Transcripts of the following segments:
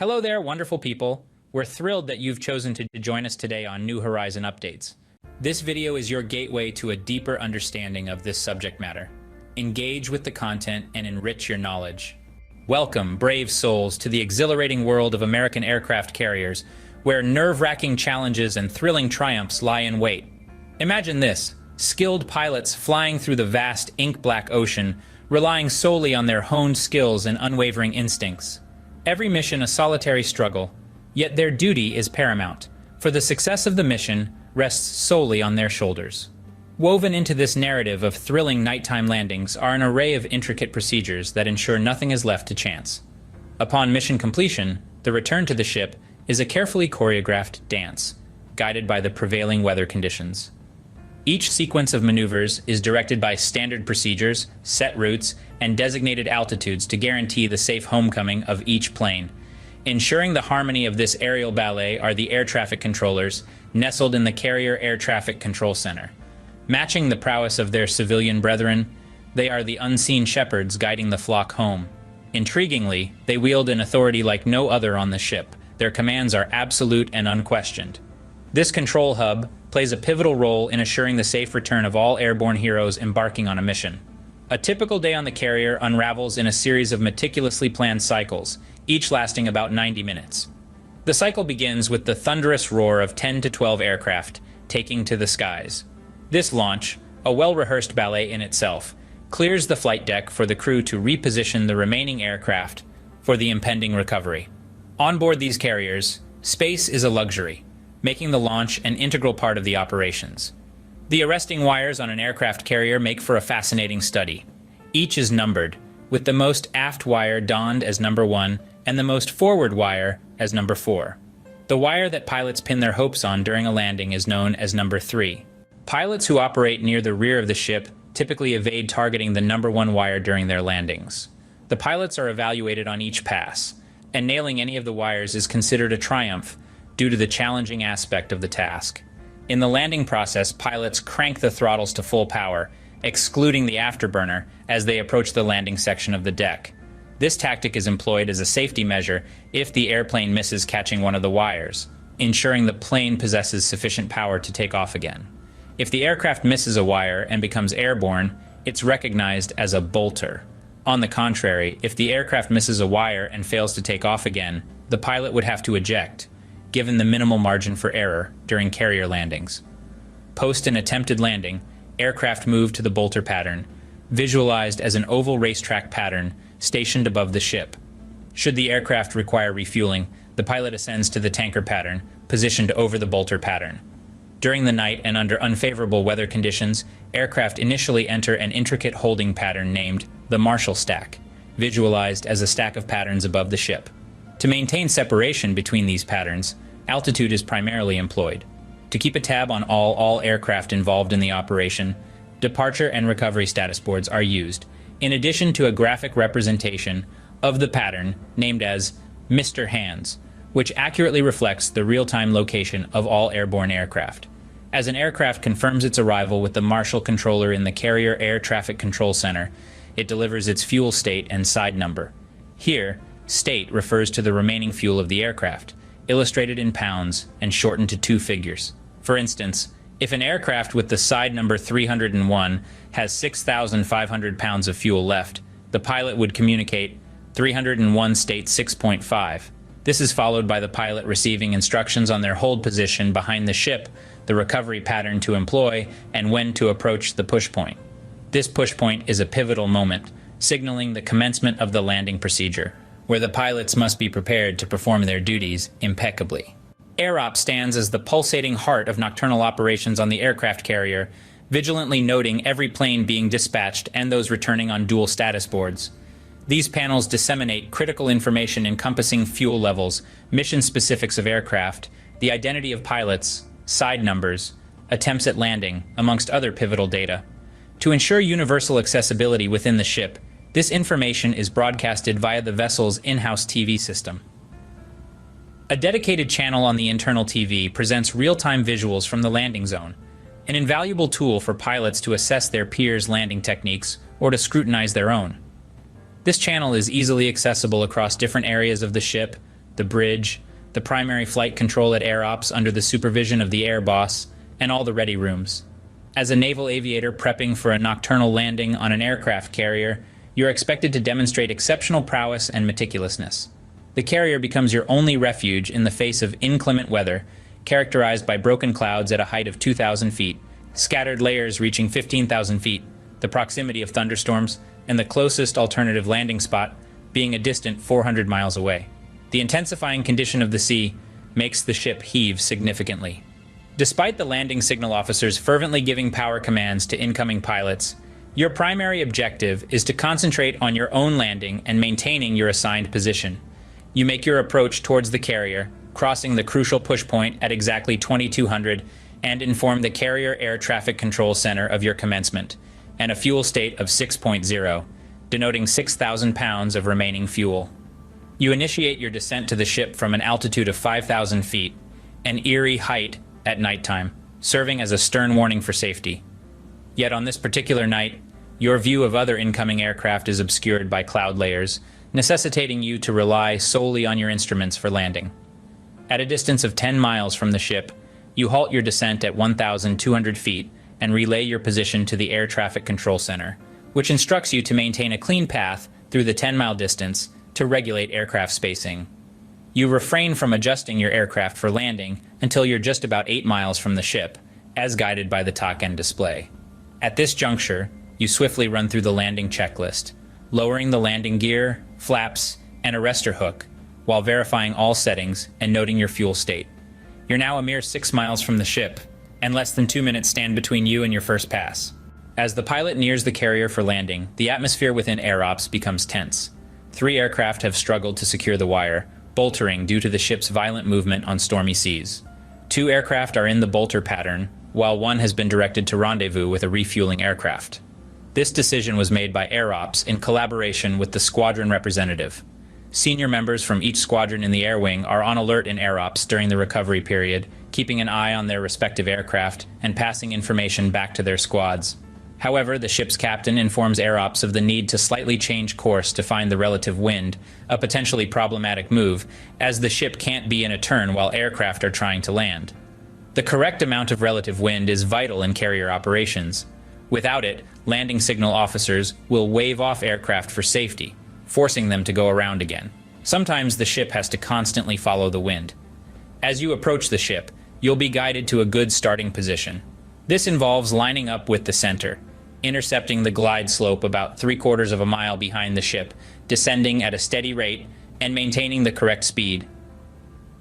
Hello there, wonderful people. We're thrilled that you've chosen to join us today on New Horizon Updates. This video is your gateway to a deeper understanding of this subject matter. Engage with the content and enrich your knowledge. Welcome, brave souls, to the exhilarating world of American aircraft carriers, where nerve-wracking challenges and thrilling triumphs lie in wait. Imagine this: skilled pilots flying through the vast ink-black ocean, relying solely on their honed skills and unwavering instincts. Every mission a solitary struggle, yet their duty is paramount, for the success of the mission rests solely on their shoulders. Woven into this narrative of thrilling nighttime landings are an array of intricate procedures that ensure nothing is left to chance. Upon mission completion, the return to the ship is a carefully choreographed dance, guided by the prevailing weather conditions. Each sequence of maneuvers is directed by standard procedures, set routes, and designated altitudes to guarantee the safe homecoming of each plane. Ensuring the harmony of this aerial ballet are the air traffic controllers, nestled in the Carrier Air Traffic Control Center. Matching the prowess of their civilian brethren, they are the unseen shepherds guiding the flock home. Intriguingly, they wield an authority like no other on the ship. Their commands are absolute and unquestioned. This control hub plays a pivotal role in assuring the safe return of all airborne heroes embarking on a mission. A typical day on the carrier unravels in a series of meticulously planned cycles, each lasting about 90 minutes. The cycle begins with the thunderous roar of 10 to 12 aircraft taking to the skies. This launch, a well-rehearsed ballet in itself, clears the flight deck for the crew to reposition the remaining aircraft for the impending recovery. On board these carriers, space is a luxury, making the launch an integral part of the operations. The arresting wires on an aircraft carrier make for a fascinating study. Each is numbered, with the most aft wire donned as number 1 and the most forward wire as number 4. The wire that pilots pin their hopes on during a landing is known as number 3. Pilots who operate near the rear of the ship typically evade targeting the number 1 wire during their landings. The pilots are evaluated on each pass, and nailing any of the wires is considered a triumph due to the challenging aspect of the task. In the landing process, pilots crank the throttles to full power, excluding the afterburner as they approach the landing section of the deck. This tactic is employed as a safety measure if the airplane misses catching one of the wires, ensuring the plane possesses sufficient power to take off again. If the aircraft misses a wire and becomes airborne, it's recognized as a bolter. On the contrary, if the aircraft misses a wire and fails to take off again, the pilot would have to eject, given the minimal margin for error during carrier landings. Post an attempted landing, aircraft move to the bolter pattern, visualized as an oval racetrack pattern stationed above the ship. Should the aircraft require refueling, the pilot ascends to the tanker pattern, positioned over the bolter pattern. During the night and under unfavorable weather conditions, aircraft initially enter an intricate holding pattern named the Marshall stack, visualized as a stack of patterns above the ship. To maintain separation between these patterns, altitude is primarily employed. To keep a tab on all aircraft involved in the operation, departure and recovery status boards are used, in addition to a graphic representation of the pattern named as Mr. Hands, which accurately reflects the real-time location of all airborne aircraft. As an aircraft confirms its arrival with the Marshall controller in the Carrier Air Traffic Control Center, it delivers its fuel state and side number. Here, state refers to the remaining fuel of the aircraft, illustrated in pounds and shortened to 2 figures. For instance, if an aircraft with the side number 301 has 6,500 pounds of fuel left, the pilot would communicate 301 state 6.5. This is followed by the pilot receiving instructions on their hold position behind the ship, the recovery pattern to employ, and when to approach the push point. This push point is a pivotal moment, signaling the commencement of the landing procedure, where the pilots must be prepared to perform their duties impeccably. AirOps stands as the pulsating heart of nocturnal operations on the aircraft carrier, vigilantly noting every plane being dispatched and those returning on dual status boards. These panels disseminate critical information encompassing fuel levels, mission specifics of aircraft, the identity of pilots, side numbers, attempts at landing, amongst other pivotal data. To ensure universal accessibility within the ship, this information is broadcasted via the vessel's in-house TV system. A dedicated channel on the internal TV presents real-time visuals from the landing zone, an invaluable tool for pilots to assess their peers' landing techniques or to scrutinize their own. This channel is easily accessible across different areas of the ship, the bridge, the primary flight control at air ops under the supervision of the air boss, and all the ready rooms. As a naval aviator prepping for a nocturnal landing on an aircraft carrier, you're expected to demonstrate exceptional prowess and meticulousness. The carrier becomes your only refuge in the face of inclement weather, characterized by broken clouds at a height of 2,000 feet, scattered layers reaching 15,000 feet, the proximity of thunderstorms, and the closest alternative landing spot being a distant 400 miles away. The intensifying condition of the sea makes the ship heave significantly. Despite the landing signal officers fervently giving power commands to incoming pilots, your primary objective is to concentrate on your own landing and maintaining your assigned position. You make your approach towards the carrier, crossing the crucial push point at exactly 2200, and inform the Carrier Air Traffic Control Center of your commencement, and a fuel state of 6.0, denoting 6,000 pounds of remaining fuel. You initiate your descent to the ship from an altitude of 5,000 feet, an eerie height at nighttime, serving as a stern warning for safety. Yet on this particular night, your view of other incoming aircraft is obscured by cloud layers, necessitating you to rely solely on your instruments for landing. At a distance of 10 miles from the ship, you halt your descent at 1,200 feet and relay your position to the Air Traffic Control Center, which instructs you to maintain a clean path through the 10-mile distance to regulate aircraft spacing. You refrain from adjusting your aircraft for landing until you're just about 8 miles from the ship, as guided by the TOC-N display. At this juncture, you swiftly run through the landing checklist, lowering the landing gear, flaps, and arrestor hook, while verifying all settings and noting your fuel state. You're now a mere 6 miles from the ship, and less than 2 minutes stand between you and your first pass. As the pilot nears the carrier for landing, the atmosphere within air ops becomes tense. 3 aircraft have struggled to secure the wire, boltering due to the ship's violent movement on stormy seas. 2 aircraft are in the bolter pattern, while 1 has been directed to rendezvous with a refueling aircraft. This decision was made by Air Ops in collaboration with the squadron representative. Senior members from each squadron in the air wing are on alert in Air Ops during the recovery period, keeping an eye on their respective aircraft and passing information back to their squads. However, the ship's captain informs Air Ops of the need to slightly change course to find the relative wind, a potentially problematic move, as the ship can't be in a turn while aircraft are trying to land. The correct amount of relative wind is vital in carrier operations. Without it, landing signal officers will wave off aircraft for safety, forcing them to go around again. Sometimes the ship has to constantly follow the wind. As you approach the ship, you'll be guided to a good starting position. This involves lining up with the center, intercepting the glide slope about 3/4 of a mile behind the ship, descending at a steady rate, and maintaining the correct speed.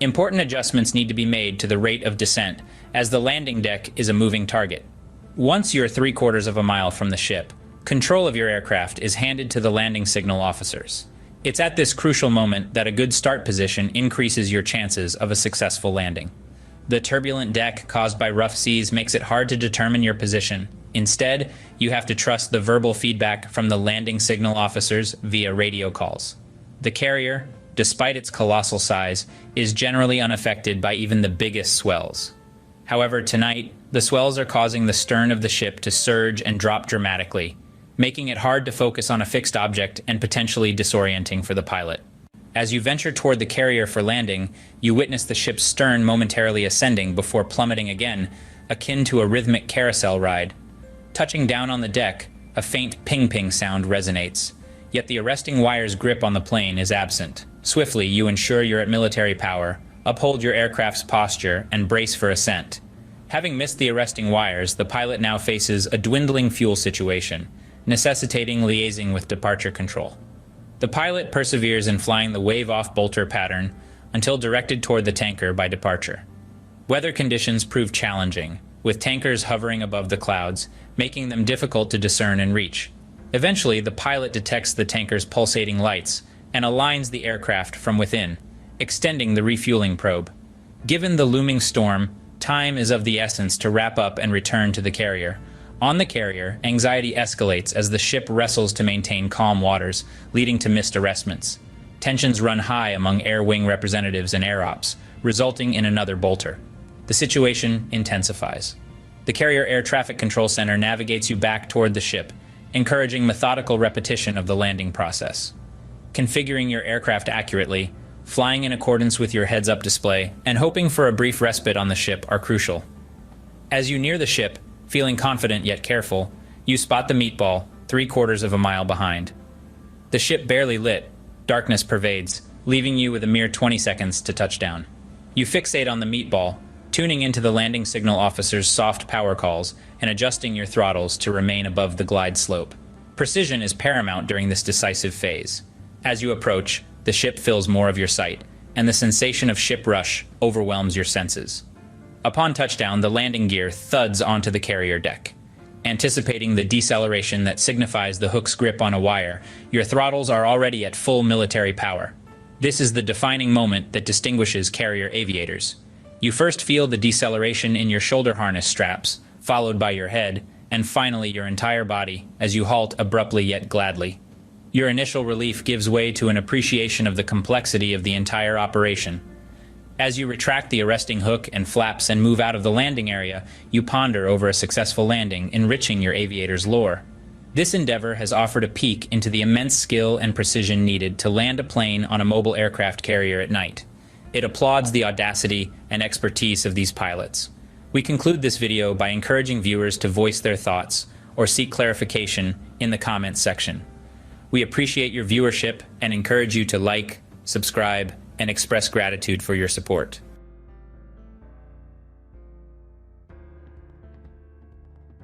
Important adjustments need to be made to the rate of descent, as the landing deck is a moving target. Once you're 3/4 of a mile from the ship, control of your aircraft is handed to the landing signal officers. It's at this crucial moment that a good start position increases your chances of a successful landing. The turbulent deck caused by rough seas makes it hard to determine your position. Instead, you have to trust the verbal feedback from the landing signal officers via radio calls. The carrier, despite its colossal size, is generally unaffected by even the biggest swells. However, tonight, the swells are causing the stern of the ship to surge and drop dramatically, making it hard to focus on a fixed object and potentially disorienting for the pilot. As you venture toward the carrier for landing, you witness the ship's stern momentarily ascending before plummeting again, akin to a rhythmic carousel ride. Touching down on the deck, a faint ping-ping sound resonates, yet the arresting wire's grip on the plane is absent. Swiftly, you ensure you're at military power, uphold your aircraft's posture, and brace for ascent. Having missed the arresting wires, the pilot now faces a dwindling fuel situation, necessitating liaising with departure control. The pilot perseveres in flying the wave-off bolter pattern until directed toward the tanker by departure. Weather conditions prove challenging, with tankers hovering above the clouds, making them difficult to discern and reach. Eventually, the pilot detects the tanker's pulsating lights and aligns the aircraft from within, extending the refueling probe. Given the looming storm, time is of the essence to wrap up and return to the carrier. On the carrier, anxiety escalates as the ship wrestles to maintain calm waters, leading to missed arrestments. Tensions run high among air wing representatives and air ops, resulting in another bolter. The situation intensifies. The Carrier Air Traffic Control Center navigates you back toward the ship, encouraging methodical repetition of the landing process. Configuring your aircraft accurately, flying in accordance with your heads-up display, and hoping for a brief respite on the ship are crucial. As you near the ship, feeling confident yet careful, you spot the meatball, 3/4 of a mile behind. The ship barely lit, darkness pervades, leaving you with a mere 20 seconds to touchdown. You fixate on the meatball, tuning into the landing signal officer's soft power calls and adjusting your throttles to remain above the glide slope. Precision is paramount during this decisive phase. As you approach, the ship fills more of your sight, and the sensation of ship rush overwhelms your senses. Upon touchdown, the landing gear thuds onto the carrier deck. Anticipating the deceleration that signifies the hook's grip on a wire, your throttles are already at full military power. This is the defining moment that distinguishes carrier aviators. You first feel the deceleration in your shoulder harness straps, followed by your head, and finally your entire body as you halt abruptly yet gladly. Your initial relief gives way to an appreciation of the complexity of the entire operation. As you retract the arresting hook and flaps and move out of the landing area, you ponder over a successful landing, enriching your aviator's lore. This endeavor has offered a peek into the immense skill and precision needed to land a plane on a mobile aircraft carrier at night. It applauds the audacity and expertise of these pilots. We conclude this video by encouraging viewers to voice their thoughts or seek clarification in the comments section. We appreciate your viewership and encourage you to like, subscribe, and express gratitude for your support.